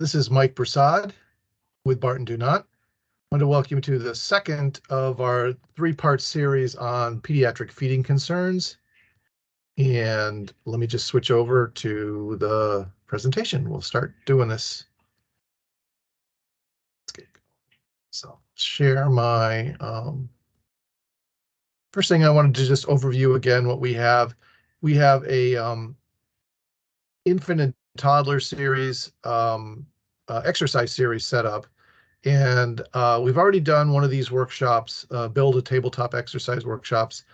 This is Mike Prasad with Barton Dunant. I want to welcome you to the second of our three-part series on pediatric feeding concerns. And let me just switch over to the presentation. We'll start doing this. So share my, first thing I wanted to just overview again what we have. We have a infant and toddler series, exercise series set up. And we've already done one of these workshops, build a tabletop exercise workshops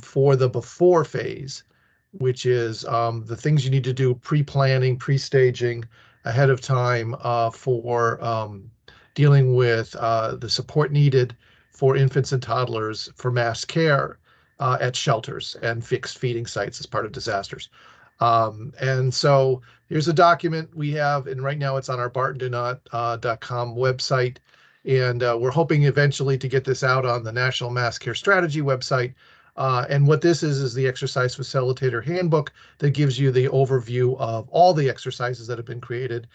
for the before phase, which is the things you need to do pre-planning, pre-staging ahead of time for dealing with the support needed for infants and toddlers for mass care at shelters and fixed feeding sites as part of disasters. And so here's a document we have, and right now it's on our bartondunant.com website. And we're hoping eventually to get this out on the National Mass Care Strategy website. And what this is the Exercise Facilitator Handbook that gives you the overview of all the exercises that have been created,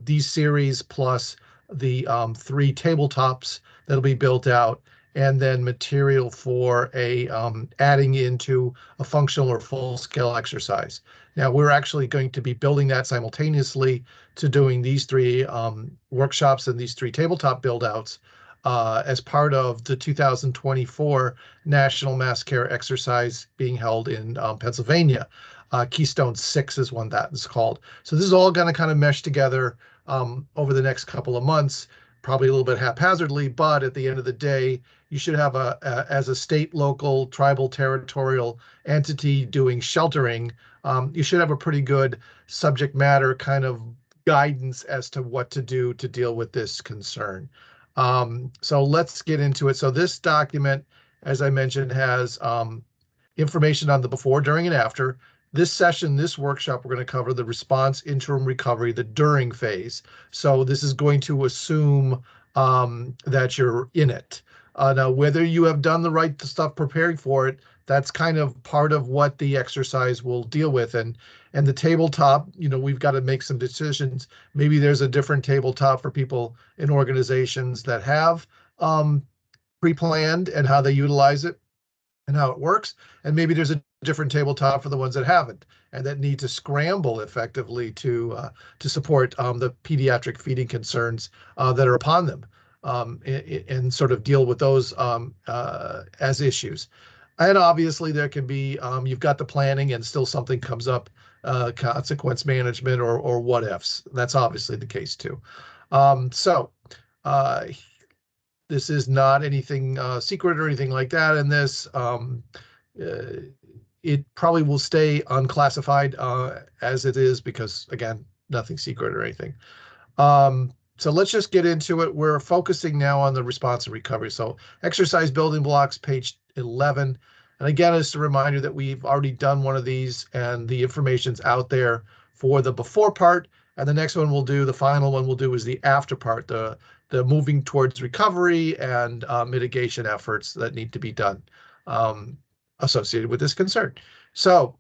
these series plus the 3 tabletops that'll be built out, and then material for a adding into a functional or full-scale exercise. Now, we're actually going to be building that simultaneously to doing these 3 workshops and these 3 tabletop build-outs as part of the 2024 National Mass Care Exercise being held in Pennsylvania. Keystone 6 is one that is called. So this is all going to kind of mesh together over the next couple of months, probably a little bit haphazardly, but at the end of the day, you should have as a state, local, tribal, territorial entity doing sheltering, you should have a pretty good subject matter kind of guidance as to what to do to deal with this concern. So let's get into it. So this document, as I mentioned, has information on the before, during, and after. This session, this workshop, we're going to cover the response, interim recovery, the during phase. So this is going to assume that you're in it. Now, whether you have done the right stuff preparing for it, that's kind of part of what the exercise will deal with. And the tabletop, we've got to make some decisions. Maybe there's a different tabletop for people in organizations that have pre-planned and how they utilize it and how it works. And maybe there's a different tabletop for the ones that haven't and that need to scramble effectively to support the pediatric feeding concerns that are upon them and sort of deal with those as issues. And obviously there can be, you've got the planning and still something comes up, consequence management or what ifs. That's obviously the case too. This is not anything secret or anything like that in this. It probably will stay unclassified as it is because, again, nothing secret or anything. So let's just get into it. We're focusing now on the response and recovery. So exercise building blocks, page 11. And again, it's a reminder that we've already done one of these and the information's out there for the before part. And the next one we'll do, the final one we'll do is the after part, the moving towards recovery and mitigation efforts that need to be done associated with this concern. So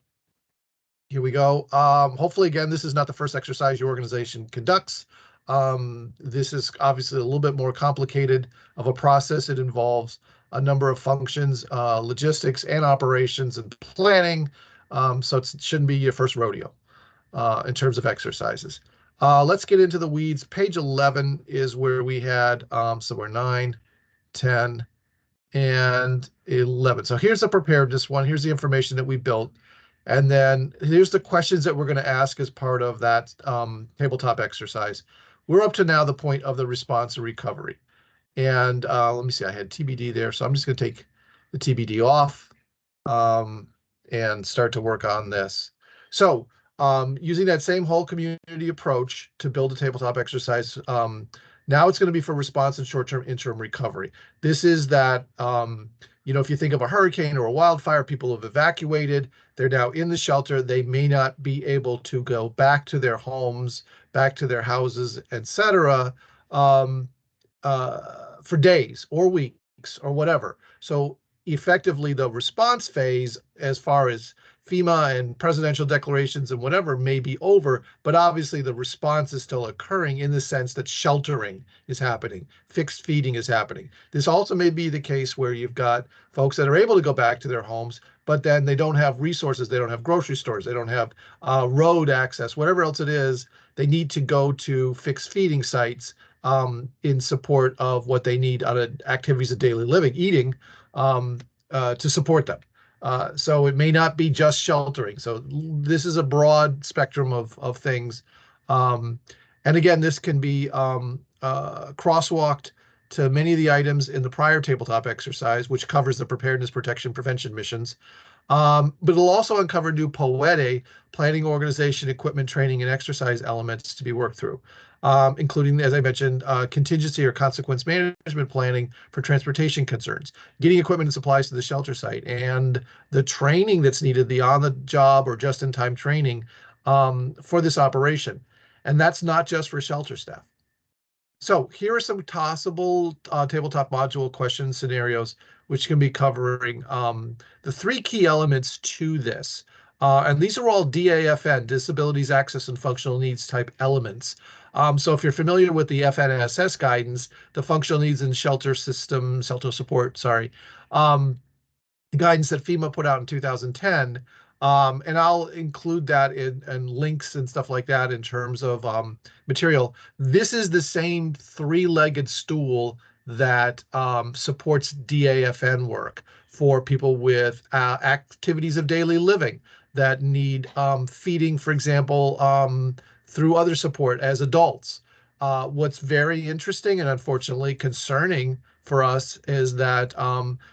here we go. Hopefully, again, this is not the first exercise your organization conducts. This is obviously a little bit more complicated of a process. It involves a number of functions, logistics and operations and planning. So it shouldn't be your first rodeo in terms of exercises. Let's get into the weeds. Page 11 is where we had, so we're 9, 10, and 11. So here's the preparedness one. Here's the information that we built. And then here's the questions that we're going to ask as part of that tabletop exercise. We're up to now the point of the response and recovery. And let me see, I had TBD there. So I'm just going to take the TBD off and start to work on this. So using that same whole community approach to build a tabletop exercise, now it's going to be for response and short-term interim recovery. This is that, if you think of a hurricane or a wildfire, people have evacuated, they're now in the shelter, they may not be able to go back to their homes, back to their houses, etc., for days or weeks or whatever. So effectively, the response phase, as far as FEMA and presidential declarations and whatever may be over, but obviously the response is still occurring in the sense that sheltering is happening, fixed feeding is happening. This also may be the case where you've got folks that are able to go back to their homes, but then they don't have resources, they don't have grocery stores, they don't have road access, whatever else it is, they need to go to fixed feeding sites in support of what they need out of activities of daily living, eating, to support them. So it may not be just sheltering. So this is a broad spectrum of things. And again, this can be crosswalked to many of the items in the prior tabletop exercise, which covers the preparedness, protection, prevention missions. But it'll also uncover new POETE, planning, organization, equipment, training, and exercise elements to be worked through, including, as I mentioned, contingency or consequence management planning for transportation concerns, getting equipment and supplies to the shelter site, and the training that's needed, the on-the-job or just-in-time training for this operation. And that's not just for shelter staff. So here are some possible tabletop module question scenarios, which can be covering the three key elements to this. And these are all DAFN, Disabilities, Access, and Functional Needs type elements. So if you're familiar with the FNSS guidance, the functional needs and shelter system, shelter support, sorry, guidance that FEMA put out in 2010. And I'll include that in links and stuff like that in terms of material. This is the same three-legged stool that supports DAFN work for people with activities of daily living that need feeding, for example, through other support as adults. What's very interesting and unfortunately concerning for us is that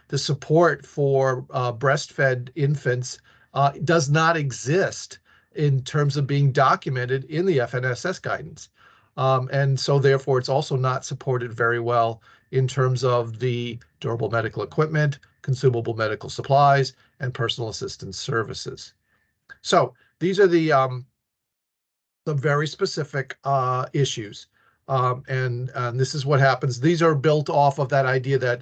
the support for breastfed infants does not exist in terms of being documented in the FNSS guidance. And so therefore, it's also not supported very well in terms of the durable medical equipment, consumable medical supplies, and personal assistance services. So these are the very specific issues. And this is what happens. These are built off of that idea that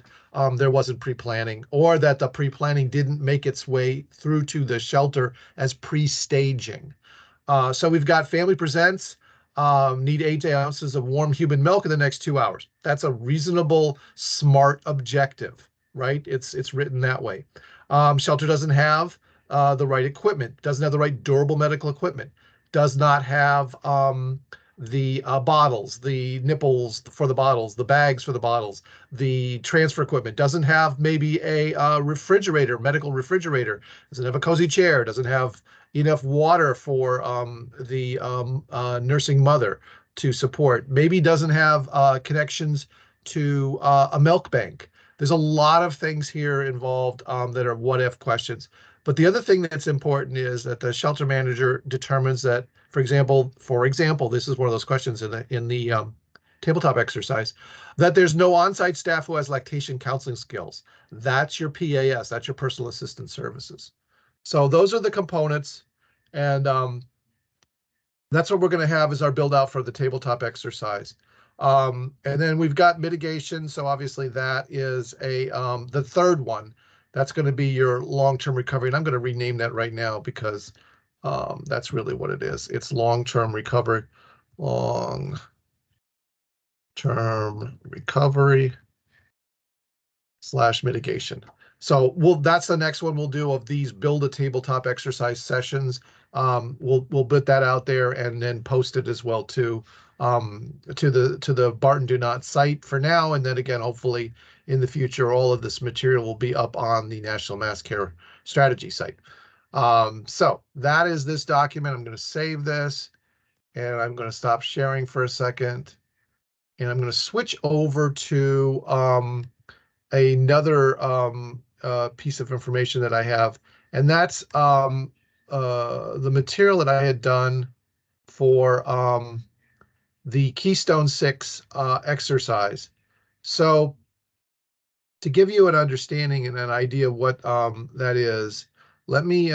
there wasn't pre-planning, or that the pre-planning didn't make its way through to the shelter as pre-staging. So we've got family presents, need 8 ounces of warm human milk in the next 2 hours. That's a reasonable, smart objective, right? It's written that way. Shelter doesn't have the right equipment, doesn't have the right durable medical equipment, does not have the bottles, the nipples for the bottles, the bags for the bottles, the transfer equipment, doesn't have maybe a refrigerator, medical refrigerator, doesn't have a cozy chair, doesn't have enough water for the nursing mother to support, maybe doesn't have connections to a milk bank. There's a lot of things here involved that are what-if questions. But the other thing that's important is that the shelter manager determines that, for example, this is one of those questions in the tabletop exercise, that there's no on-site staff who has lactation counseling skills. That's your PAS, that's your personal assistance services. So those are the components, and that's what we're going to have as our build out for the tabletop exercise. And then we've got mitigation. So obviously that is the third one. That's going to be your long-term recovery. And I'm going to rename that right now because that's really what it is. It's long-term recovery, long-term recovery / mitigation. So that's the next one we'll do of these build a tabletop exercise sessions. We'll put that out there and then post it as well too, to the Barton Dunant site for now. And then again, hopefully in the future, all of this material will be up on the National Mass Care Strategy site. So that is this document. I'm going to save this and I'm going to stop sharing for a second. And I'm going to switch over to another piece of information that I have, and that's the material that I had done for the Keystone 6 exercise. So to give you an understanding and an idea of what that is, let me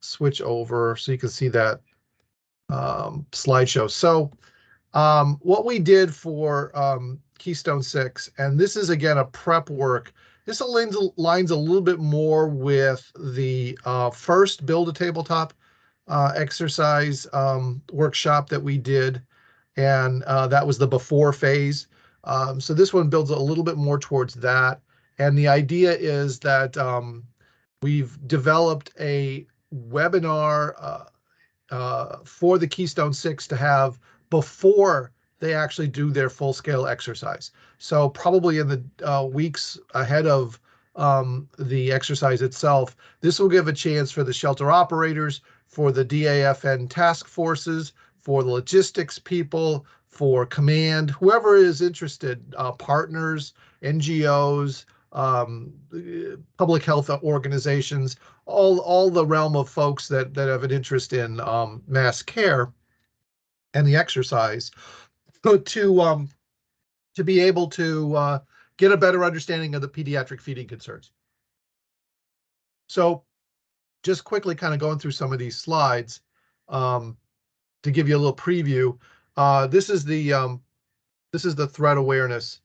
switch over so you can see that slideshow. So what we did for Keystone 6, and this is again a prep work This aligns a little bit more with the first Build a Tabletop exercise workshop that we did, and that was the before phase. So this one builds a little bit more towards that. And the idea is that we've developed a webinar for the Keystone 6 to have before they actually do their full-scale exercise. So probably in the weeks ahead of the exercise itself, this will give a chance for the shelter operators, for the DAFN task forces, for the logistics people, for command, whoever is interested, partners, NGOs, public health organizations, all the realm of folks that have an interest in mass care and the exercise, to be able to get a better understanding of the pediatric feeding concerns. So just quickly kind of going through some of these slides to give you a little preview. This is the threat awareness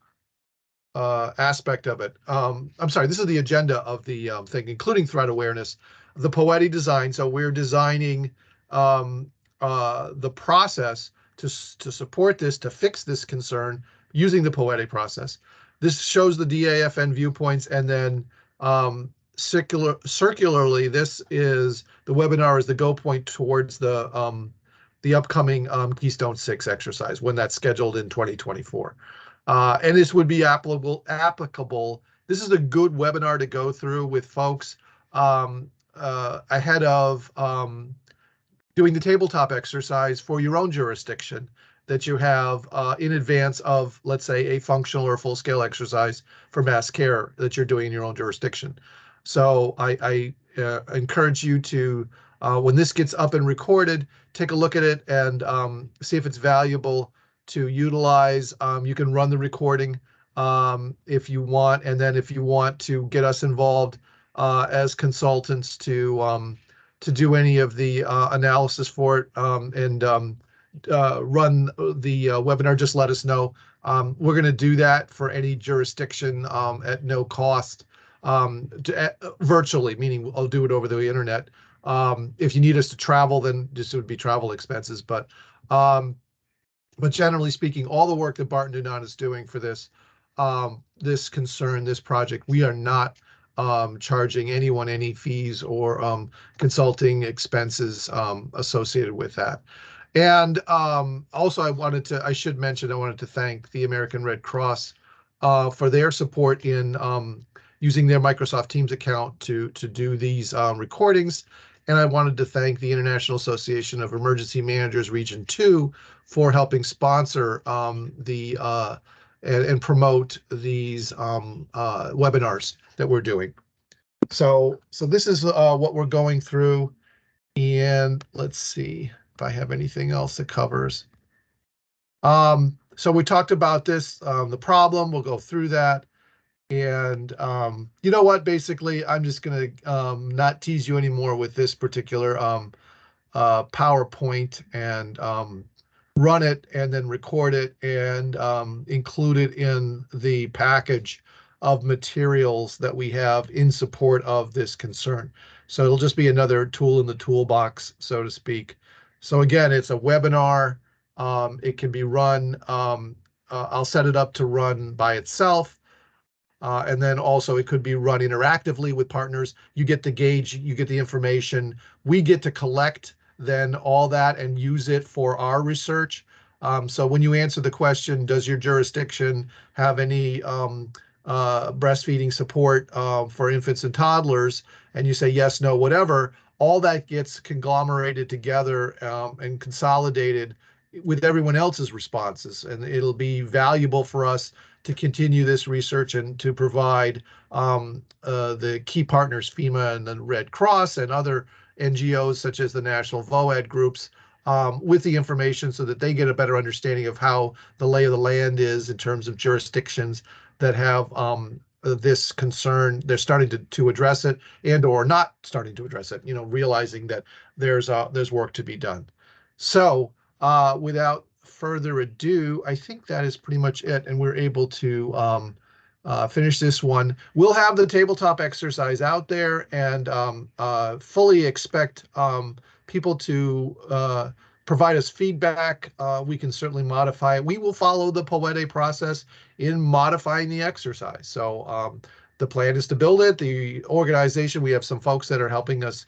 aspect of it. I'm sorry, this is the agenda of the thing, including threat awareness, the poetic design. So we're designing the process to support this, to fix this concern using the poetic process. This shows the DAFN viewpoints, and then circularly, this is the webinar is the go point towards the upcoming Keystone 6 exercise when that's scheduled in 2024. And this would be applicable. This is a good webinar to go through with folks ahead of doing the tabletop exercise for your own jurisdiction that you have in advance of, let's say, a functional or full-scale exercise for mass care that you're doing in your own jurisdiction. So I encourage you to, when this gets up and recorded, take a look at it and see if it's valuable to utilize. You can run the recording if you want, and then if you want to get us involved as consultants to do any of the analysis for it and run the webinar, just let us know. We're going to do that for any jurisdiction at no cost, virtually, meaning I'll do it over the internet. If you need us to travel, then this would be travel expenses. But generally speaking, all the work that Barton Dunant is doing for this concern, this project, we are not charging anyone any fees or consulting expenses associated with that. And also, I should mention, I wanted to thank the American Red Cross for their support in using their Microsoft Teams account to do these recordings. And I wanted to thank the International Association of Emergency Managers Region 2 for helping sponsor and promote these webinars that we're doing. So this is what we're going through, and let's see if I have anything else that covers. So we talked about this, the problem. We'll go through that. And you know what? Basically, I'm just going to not tease you anymore with this particular PowerPoint and run it and then record it and include it in the package of materials that we have in support of this concern. So it'll just be another tool in the toolbox, so to speak. So again, it's a webinar. It can be run. I'll set it up to run by itself. And then also it could be run interactively with partners. You get the gauge, you get the information. We get to collect then all that and use it for our research. So when you answer the question, does your jurisdiction have any breastfeeding support for infants and toddlers? And you say yes, no, whatever, all that gets conglomerated together and consolidated with everyone else's responses. And it'll be valuable for us to continue this research and to provide the key partners, FEMA and the Red Cross and other NGOs such as the National VOAD groups, with the information so that they get a better understanding of how the lay of the land is in terms of jurisdictions that have this concern. They're starting to address it and or not starting to address it, realizing that there's work to be done. So without further ado, I think that is pretty much it, and we're able to finish this one. We'll have the tabletop exercise out there, and fully expect people to provide us feedback. We can certainly modify it. We will follow the Poete process in modifying the exercise. So the plan is to build it. The organization, we have some folks that are helping us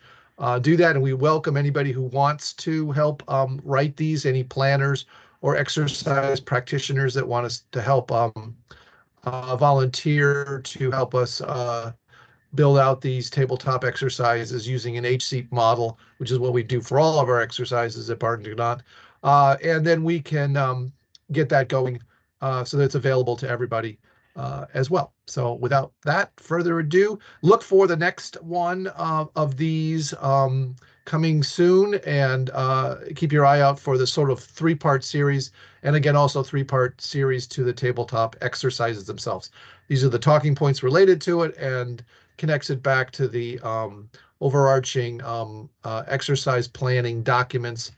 do that, and we welcome anybody who wants to help write these, any planners or exercise practitioners that want us to help volunteer to help us build out these tabletop exercises using an H-seat model, which is what we do for all of our exercises at Barton Dunant. And then we can get that going so that it's available to everybody as well. So without that further ado, look for the next one of these coming soon, and keep your eye out for the sort of three-part series, and again, also three-part series to the tabletop exercises themselves. These are the talking points related to it, and connects it back to the overarching exercise planning documents,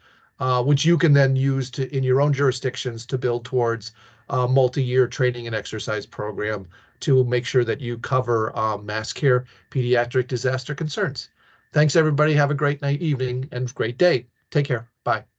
which you can then use in your own jurisdictions to build towards a multi-year training and exercise program to make sure that you cover mass care pediatric disaster concerns. Thanks, everybody. Have a great night, evening, and great day. Take care. Bye.